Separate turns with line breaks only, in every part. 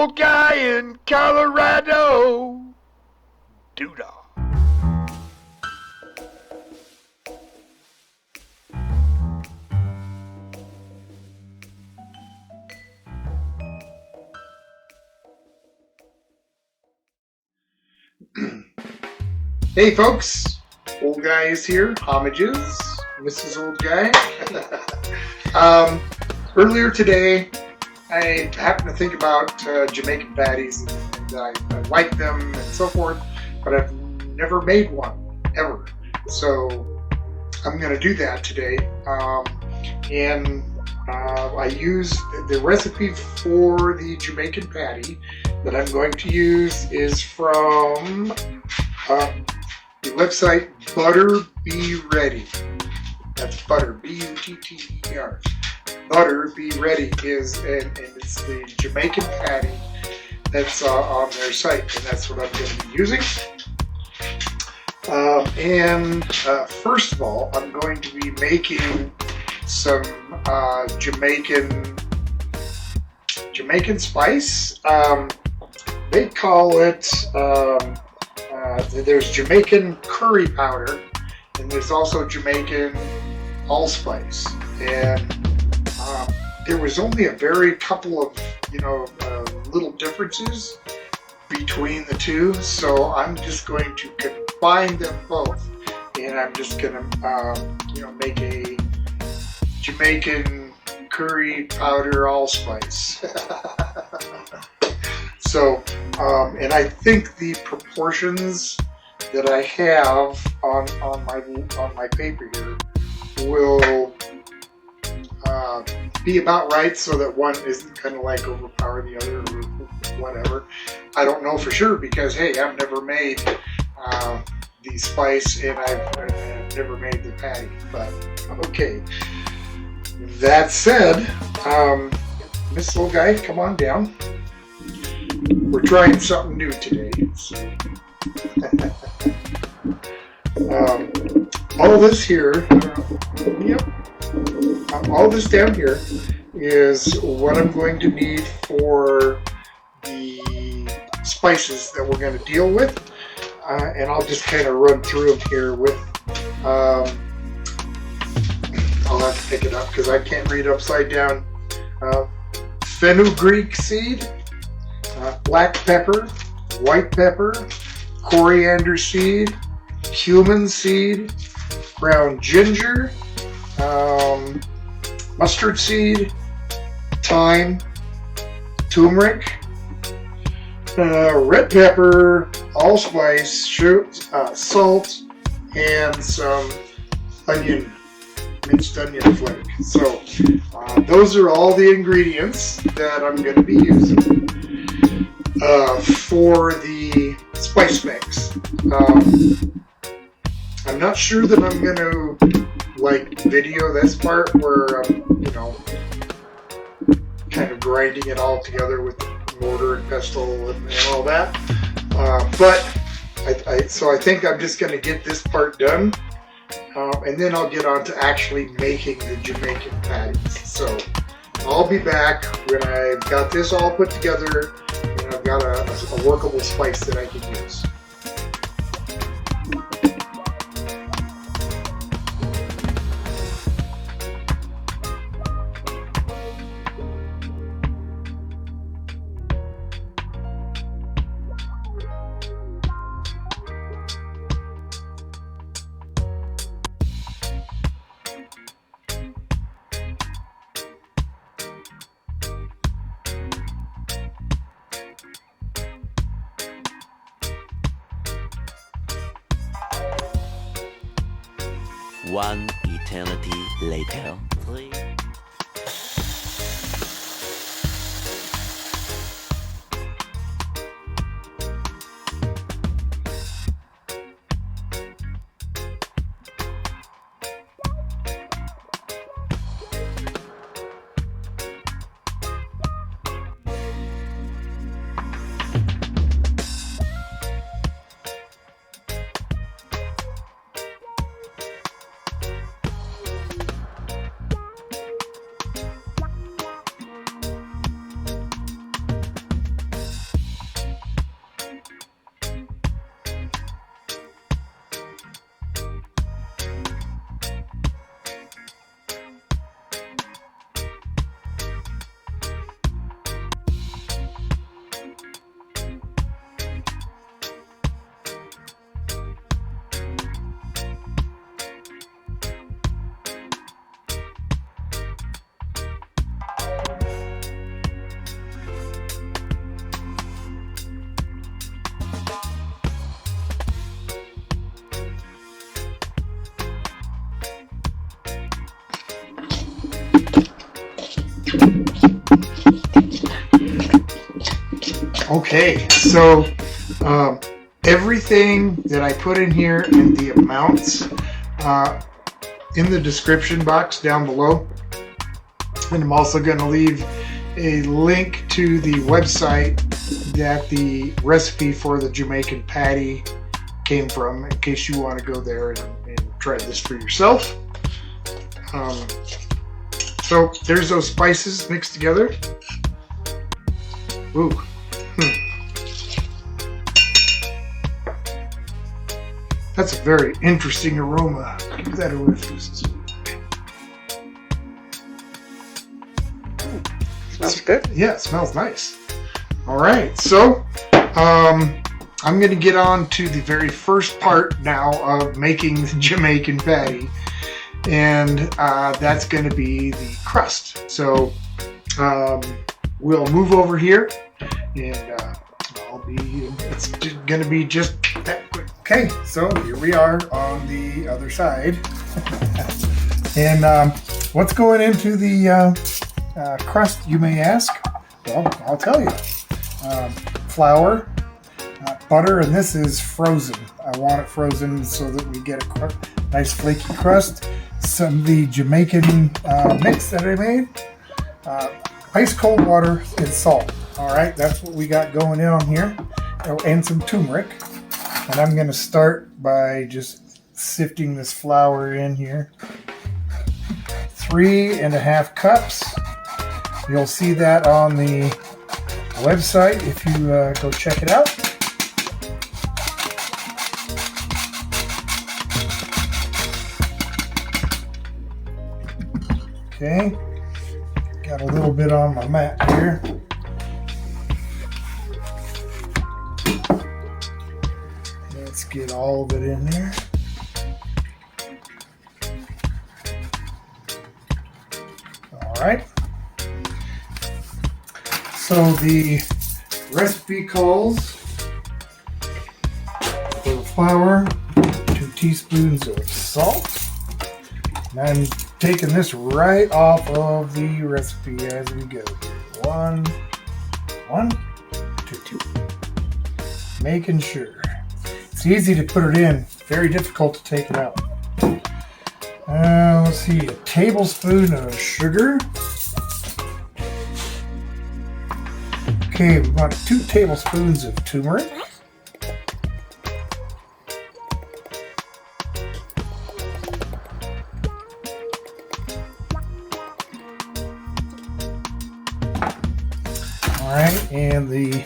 old guy in Colorado. Doodah.
Hey folks, old guy is here. Homages, Mrs. Old Guy. Earlier today, I happened to think about Jamaican patties, and I like them and so forth, but I've never made one ever. So I'm going to do that today, and I use the recipe for the Jamaican patty that I'm going to use is from the website Butter Be Ready. That's Butter, B-U-T-T-E-R. Butter Be Ready is, and it's the Jamaican patty that's on their site, and that's what I'm going to be using. First of all, I'm going to be making some Jamaican spice. They call it. There's Jamaican curry powder, and there's also Jamaican allspice. And there was only a very couple of little differences between the two, so I'm just going to combine them both, and I'm just gonna make a Jamaican curry powder allspice. So, and I think the proportions that I have on my paper here will be about right, so that one isn't kind of like overpower the other or whatever. I don't know for sure because hey, I've never made the spice and I've never made the patty. But okay. That said, Miss Little Guy, come on down. We're trying something new today. So. All this here, all this down here is what I'm going to need for the spices that we're going to deal with, and I'll just kind of run through them here with. I'll have to pick it up because I can't read upside down. Fenugreek seed. Black pepper, white pepper, coriander seed, cumin seed, ground ginger, mustard seed, thyme, turmeric, red pepper, allspice, salt, and some minced onion flake. So those are all the ingredients that I'm going to be using for the spice mix. I'm not sure that I'm going to video this part where I'm kind of grinding it all together with mortar and pestle and all that. But I think I'm just going to get this part done, and then I'll get on to actually making the Jamaican patties. So I'll be back when I've got this all put together and I've got a workable spice that I can use.
One eternity later.
Okay, so everything that I put in here and the amounts in the description box down below. And I'm also going to leave a link to the website that the recipe for the Jamaican patty came from, in case you want to go there and try this for yourself. So there's those spices mixed together. Ooh. That's a very interesting aroma. Give that a whiff.
Smells good.
Yeah, it smells nice. All right, so I'm going to get on to the very first part now of making the Jamaican patty, and that's going to be the crust. So we'll move over here, and it's going to be just that quick. Okay, so here we are on the other side. And what's going into the crust, you may ask? Well, I'll tell you. Flour, butter, and this is frozen. I want it frozen so that we get a nice flaky crust. Some of the Jamaican mix that I made. Ice cold water and salt. All right, that's what we got going in on here. Oh, and some turmeric. And I'm going to start by just sifting this flour in here. 3.5 cups. You'll see that on the website if you go check it out. Okay, got a little bit on my mat here. Let's get all of it in there. All right. So the recipe calls for the flour, 2 teaspoons of salt. And I'm taking this right off of the recipe as we go. 1, 2. Making sure. It's easy to put it in, very difficult to take it out. Let's see, a tablespoon of sugar. Okay, we want 2 tablespoons of turmeric. All right, and the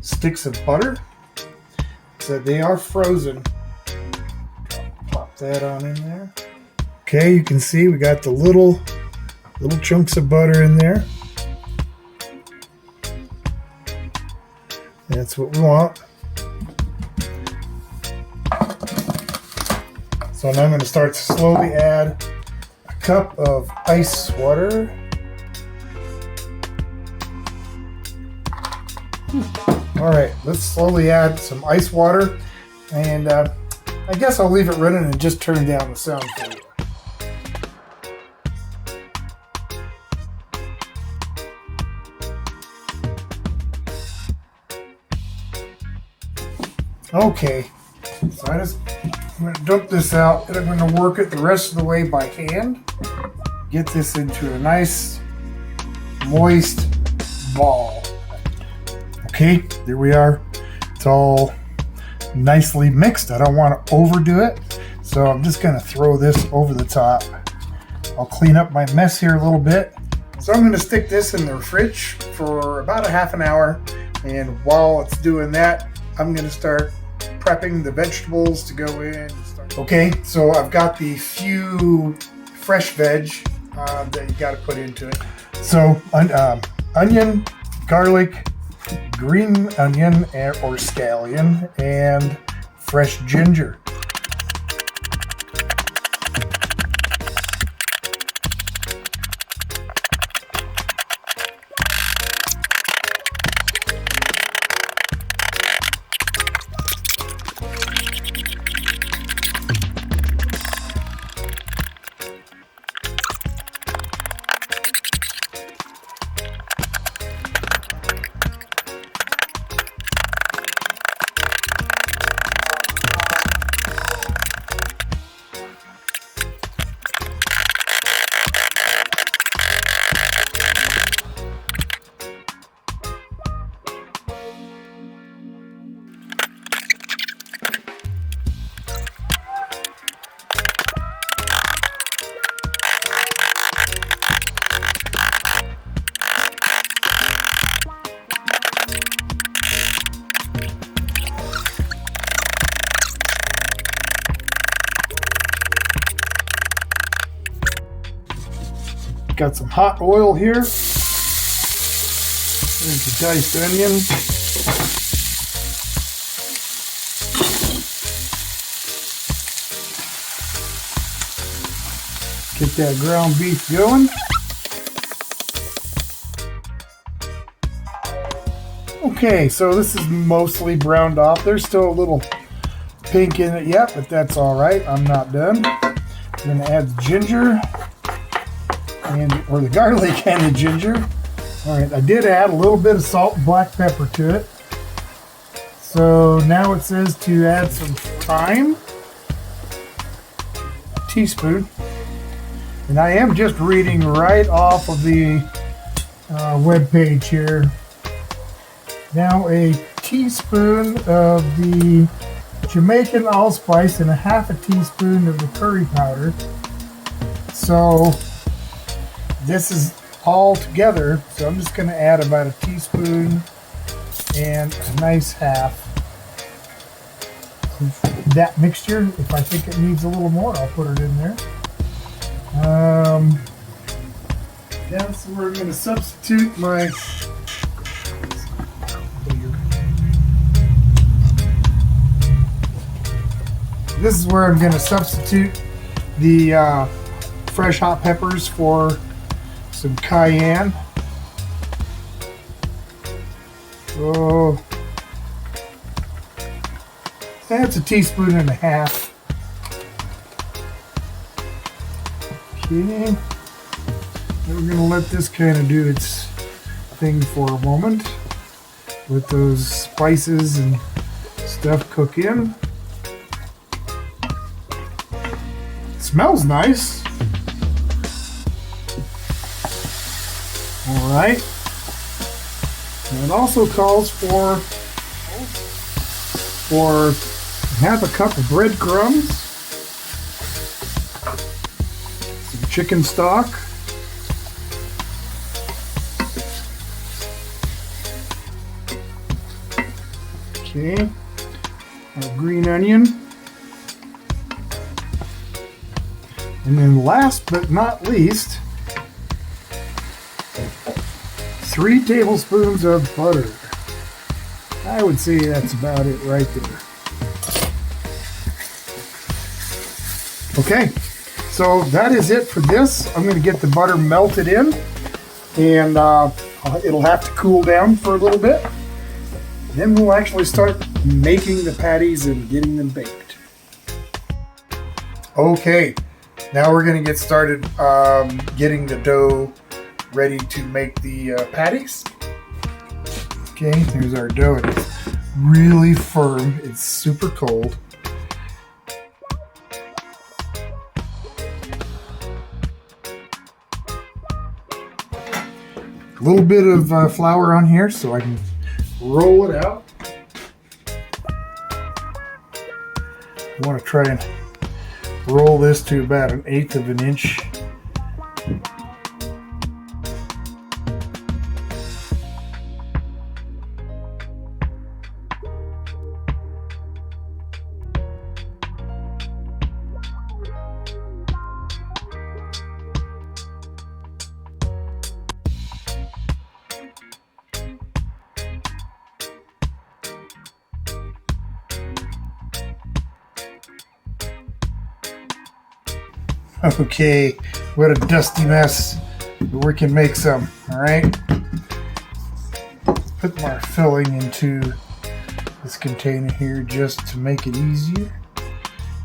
sticks of butter. So they are frozen. Plop that on in there. Okay, you can see we got the little chunks of butter in there. That's what we want. So now I'm going to start to slowly add a cup of ice water. All right, let's slowly add some ice water, and I guess I'll leave it running and just turn down the sound for you. Okay, so I'm going to dump this out, and I'm going to work it the rest of the way by hand. Get this into a nice, moist ball. Okay, there we are. It's all nicely mixed. I don't want to overdo it, so I'm just going to throw this over the top. I'll clean up my mess here a little bit. So I'm going to stick this in the fridge for about a half an hour, and while it's doing that, I'm going to start prepping the vegetables to go in. Okay, so I've got the few fresh veg that you got to put into it. So onion, garlic, green onion or scallion, and fresh ginger.
Got some hot oil here. There's the diced onion. Get that ground beef going. Okay, so this is mostly browned off. There's still a little pink in it yet, but that's all right. I'm not done. I'm going to add the ginger, or the garlic and the ginger. All right, I did add a little bit of salt and black pepper to it. So now it says to add some thyme, a teaspoon. And I am just reading right off of the web page here. Now a teaspoon of the Jamaican allspice and a half a teaspoon of the curry powder. So this is all together. So I'm just going to add about a teaspoon and a nice half of that mixture. If I think it needs a little more, I'll put it in there. Yeah, so we're going to substitute my This is where I'm going to substitute the fresh hot peppers for some cayenne. So that's a teaspoon and a half. Okay, then we're going to let this kind of do its thing for a moment. Let those spices and stuff cook in. Smells nice. All right. And it also calls for half a cup of breadcrumbs, some chicken stock, okay, our green onion. And then last but not least, 3 tablespoons of butter. I would say that's about it right there. Okay, so that is it for this. I'm going to get the butter melted in, and it'll have to cool down for a little bit. Then we'll actually start making the patties and getting them baked. Okay. Now we're going to get started getting the dough ready to make the patties. Okay, there's our dough. It's really firm. It's super cold. A little bit of flour on here so I can roll it out. I want to try and roll this to about 1/8 of an inch. Okay, what a dusty mess, but we can make some. All right, put my filling into this container here just to make it easier.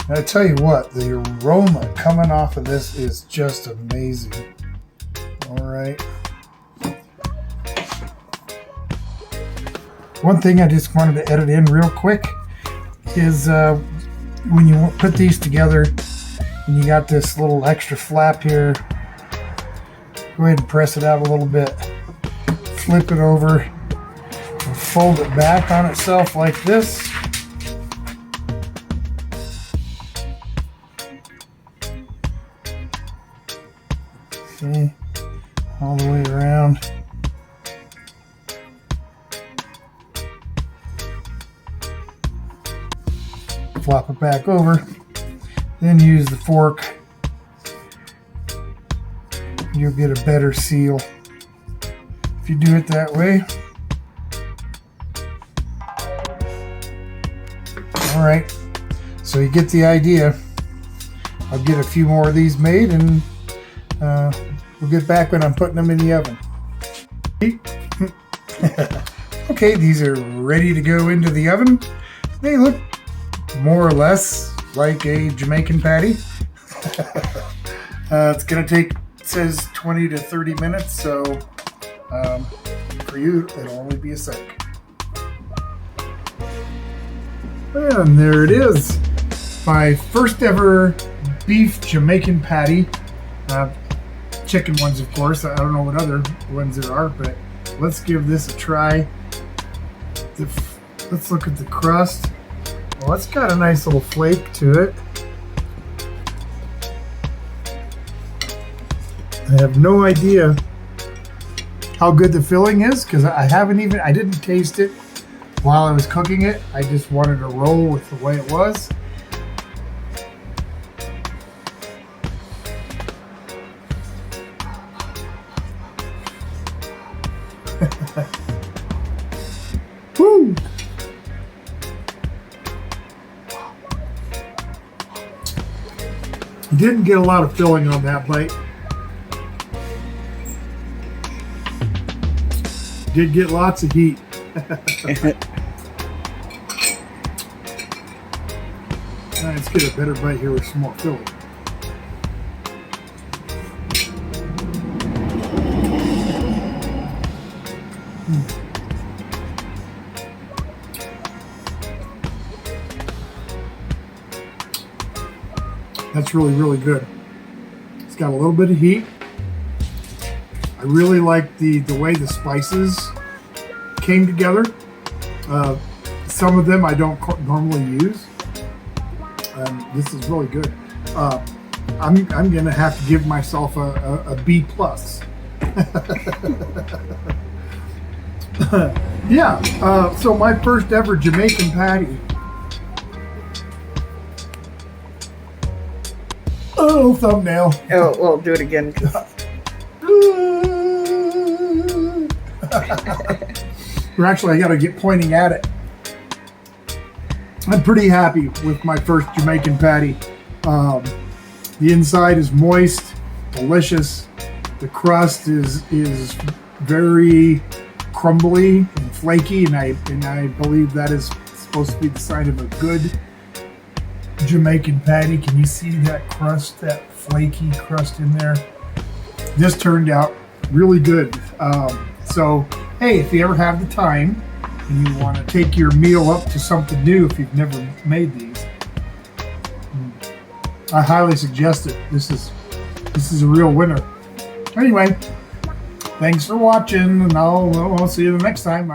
And I tell you what, the aroma coming off of this is just amazing. All right. One thing I just wanted to edit in real quick is when you put these together, and you got this little extra flap here, go ahead and press it out a little bit, flip it over, and fold it back on itself like this. Okay, all the way around. Flop it back over. Then use the fork you'll get a better seal if you do it that way. All right, so you get the idea. I'll get a few more of these made, and we'll get back when I'm putting them in the oven. Okay, these are ready to go into the oven. They look more or less like a Jamaican patty. It's going to take, it says 20 to 30 minutes, so for you, it'll only be a sec. And there it is. My first ever beef Jamaican patty. Chicken ones, of course. I don't know what other ones there are, but let's give this a try. Let's look at the crust. Well, it's got a nice little flake to it. I have no idea how good the filling is because I didn't taste it while I was cooking it. I just wanted to roll with the way it was. Woo! Didn't get a lot of filling on that bite. Did get lots of heat. Let's get a better bite here with some more filling. That's really, really good. It's got a little bit of heat. I really like the way the spices came together. Some of them I don't normally use. This is really good. I'm gonna have to give myself a B+. Yeah. So my first ever Jamaican patty. Oh, thumbnail.
Oh, we'll do it again.
Or actually, I gotta get pointing at it. I'm pretty happy with my first Jamaican patty. The inside is moist, delicious. The crust is very crumbly and flaky, and I believe that is supposed to be the sign of a good Jamaican patty. Can you see that crust, that flaky crust in there? This turned out really good. So, hey, if you ever have the time and you want to take your meal up to something new, if you've never made these, I highly suggest it. This is a real winner. Anyway, thanks for watching, and I'll see you the next time.